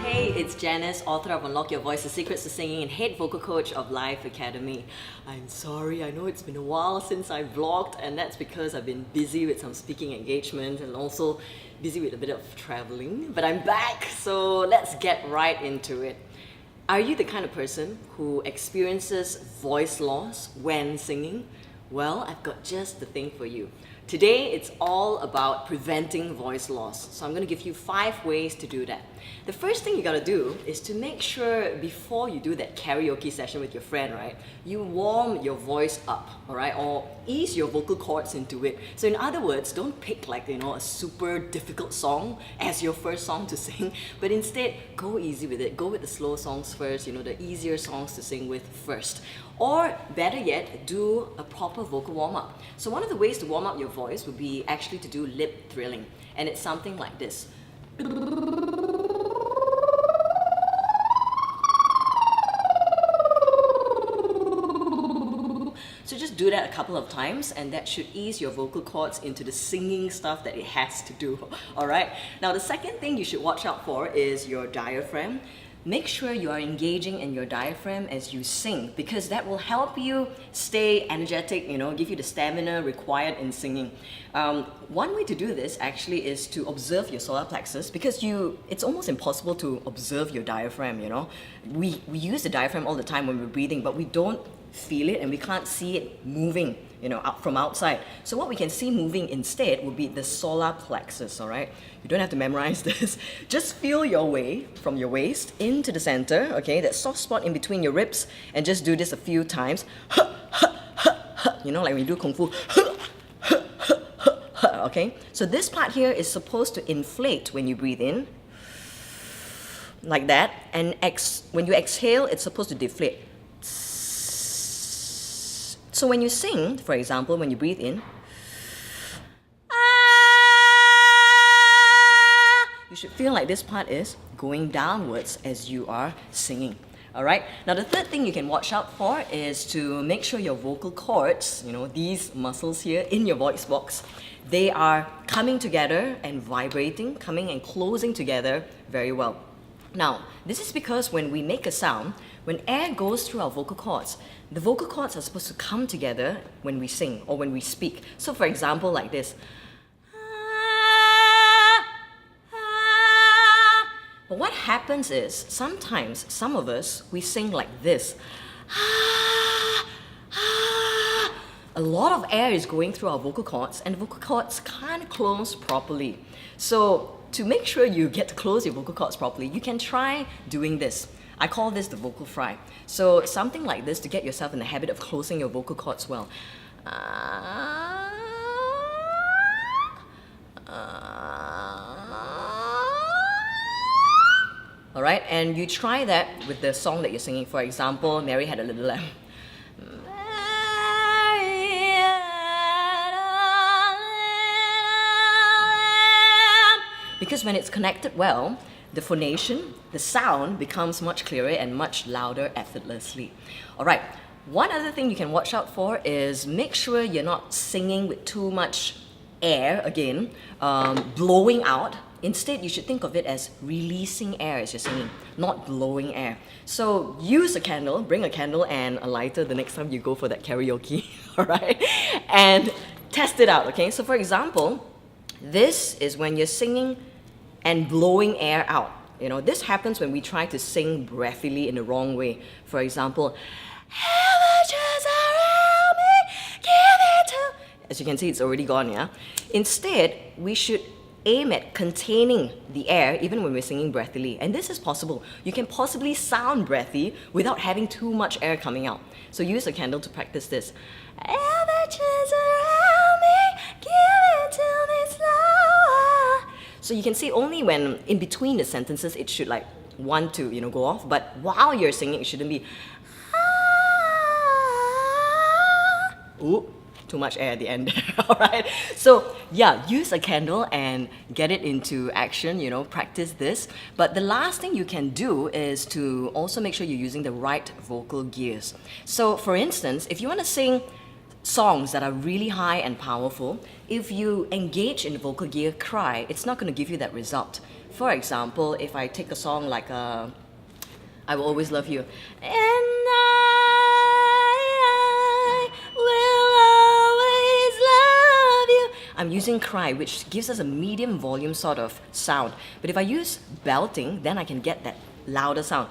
Hey, it's Janice, author of Unlock Your Voice, The Secrets to Singing and head vocal coach of Life Academy. I'm sorry, I know it's been a while since I vlogged, and that's because I've been busy with some speaking engagements and also busy with a bit of traveling, but I'm back, so let's get right into it. Are you the kind of person who experiences voice loss when singing? Well, I've got just the thing for you. Today, it's all about preventing voice loss. So I'm going to give you 5 ways to do that. The first thing you got to do is to make sure before you do that karaoke session with your friend, right, you warm your voice up, all right, or ease your vocal cords into it. So in other words, don't pick like, a super difficult song as your first song to sing, but instead go easy with it. Go with the slow songs first, the easier songs to sing with first. Or better yet, do a proper vocal warm-up. So one of the ways to warm up your voice would be actually to do lip thrilling. And it's something like this. So just do that a couple of times and that should ease your vocal cords into the singing stuff that it has to do. Alright? Now the second thing you should watch out for is your diaphragm. Make sure you are engaging in your diaphragm as you sing because that will help you stay energetic, give you the stamina required in singing. One way to do this actually is to observe your solar plexus because it's almost impossible to observe your diaphragm, We use the diaphragm all the time when we're breathing, but we don't feel it and we can't see it moving, out from outside. So what we can see moving instead would be the solar plexus, all right? You don't have to memorize this. Just feel your way from your waist into the center, okay? That soft spot in between your ribs, and just do this a few times. Like when you do Kung Fu. Okay? So this part here is supposed to inflate when you breathe in, like that, and when you exhale, it's supposed to deflate. So when you sing, for example, when you breathe in, you should feel like this part is going downwards as you are singing. Alright? Now the third thing you can watch out for is to make sure your vocal cords, these muscles here in your voice box, they are coming together and vibrating, coming and closing together very well. Now, this is because when we make a sound, when air goes through our vocal cords, the vocal cords are supposed to come together when we sing or when we speak. So for example, like this. But what happens is, sometimes, some of us, we sing like this. A lot of air is going through our vocal cords and the vocal cords can't close properly. So to make sure you get to close your vocal cords properly, you can try doing this. I call this the vocal fry. So something like this to get yourself in the habit of closing your vocal cords well. Alright, and you try that with the song that you're singing. For example, Mary Had a Little Lamb. Because when it's connected well, the phonation, the sound becomes much clearer and much louder effortlessly. Alright, one other thing you can watch out for is make sure you're not singing with too much air, again, blowing out. Instead, you should think of it as releasing air as you're singing, not blowing air. So use a candle, bring a candle and a lighter the next time you go for that karaoke, alright? And test it out, okay? So for example, this is when you're singing and blowing air out. This happens when we try to sing breathily in the wrong way. For example, as you can see, it's already gone, yeah? Instead, we should aim at containing the air even when we're singing breathily. And this is possible. You can possibly sound breathy without having too much air coming out. So use a candle to practice this. So you can see only when in between the sentences it should like want to go off, but while you're singing it shouldn't be ooh, too much air at the end. Alright, so yeah, use a candle and get it into action, practice this. But the last thing you can do is to also make sure you're using the right vocal gears. So for instance, if you want to sing songs that are really high and powerful, if you engage in the vocal gear cry, it's not going to give you that result. For example, if I take a song like I Will Always Love You, and I will always love you, I'm using cry, which gives us a medium volume sort of sound. But if I use belting, then I can get that louder sound.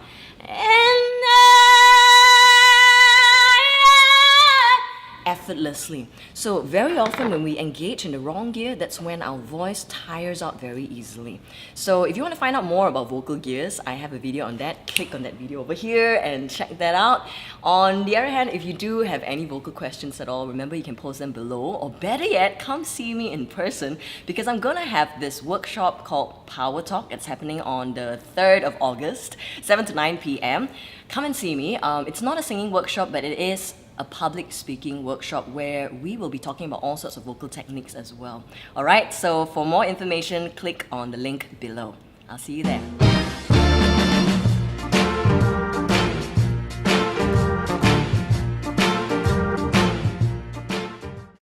Effortlessly. So very often when we engage in the wrong gear, that's when our voice tires out very easily. So if you want to find out more about vocal gears, I have a video on that. Click on that video over here and check that out. On the other hand, if you do have any vocal questions at all, remember you can post them below, or better yet, come see me in person, because I'm gonna have this workshop called Power Talk. It's happening on the 3rd of August, 7 to 9 p.m. Come and see me. It's not a singing workshop, but it is a public speaking workshop where we will be talking about all sorts of vocal techniques as well. Alright, so for more information, click on the link below. I'll see you there.